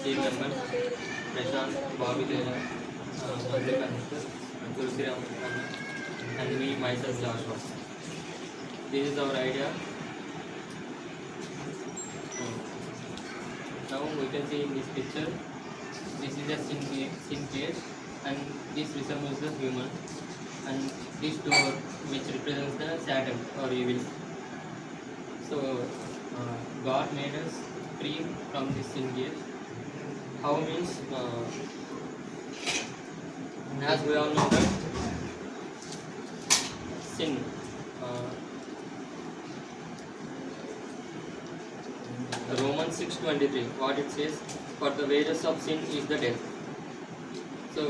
team members, Prashant, Bobby Teja, Madhurika, Tulsi Ram, and me, myself, Joshua. This is our idea. Now we can see in this picture, this is a sin case, and this resembles the human, and this door which represents the Satan or evil. So God made us free from this sin case. How means, as we all know that sin, Romans 6:23, what it says, for the wages of sin is the death. So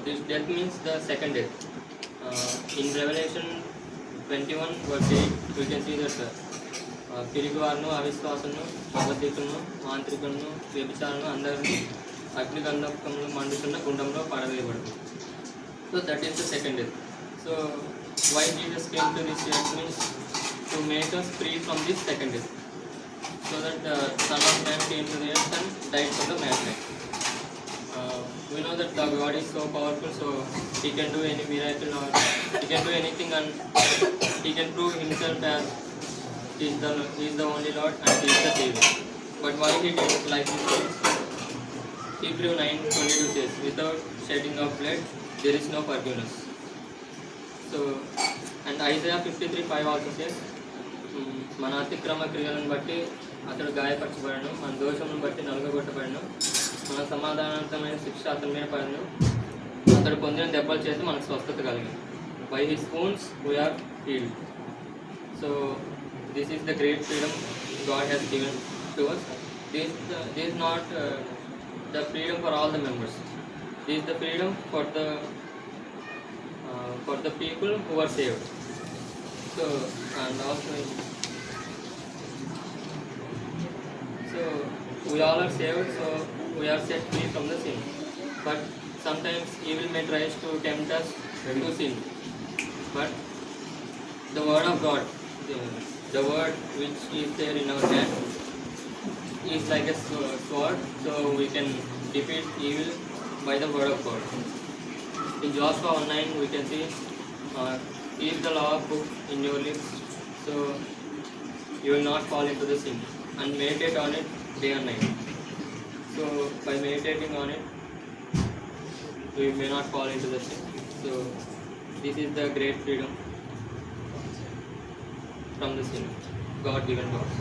this death means the second death. In Revelation 21 verse 8, we can see that పిరిగివారును అవిశ్వాసను అబద్ధికులను మాంత్రికులను వ్యభిచారులను అందరినీ అగ్నిగంధకంలో మండుతున్న గుండంలో పడవేయబడుతుంది. So that is the second death. So why Jesus came to this earth means to make us free from this second death, so that the Son of Man came to the earth and died for the mankind. We know that the God is so powerful, so He can do any miracle or He can do anything, and He can prove Himself as He is the only Lord and He is the Savior. But why He did it like this? Hebrews 9:22 says, without shedding of blood, there is no forgiveness. So, and Isaiah 53:5 also says, మన అతిక్రమ క్రియలను బట్టి అతడు గాయపరచబడను, మన దోషములను బట్టి నలుగగొట్టబడను, మన సమాధానార్థమైన శిక్ష అతని మీద పడను, అతడు పొందిన దెబ్బల చేత మనకు స్వస్థత కలిగింది. By his wounds we are healed. So this is the great freedom God has given to us. This is not the freedom for all the members. This is the freedom for the people who are saved. So, and also, so we all are saved, so we are set free from the sin. But sometimes evil may try to tempt us to sin. But the word of God, the word which is there in our hand, is like a sword, so we can defeat evil by the word of God. In Joshua 1:9 we can see, keep the law book in your lips, so you will not fall into the sin, and meditate on it day and night. So by meditating on it, we may not fall into the sin. So this is the great freedom from the sin God given to us.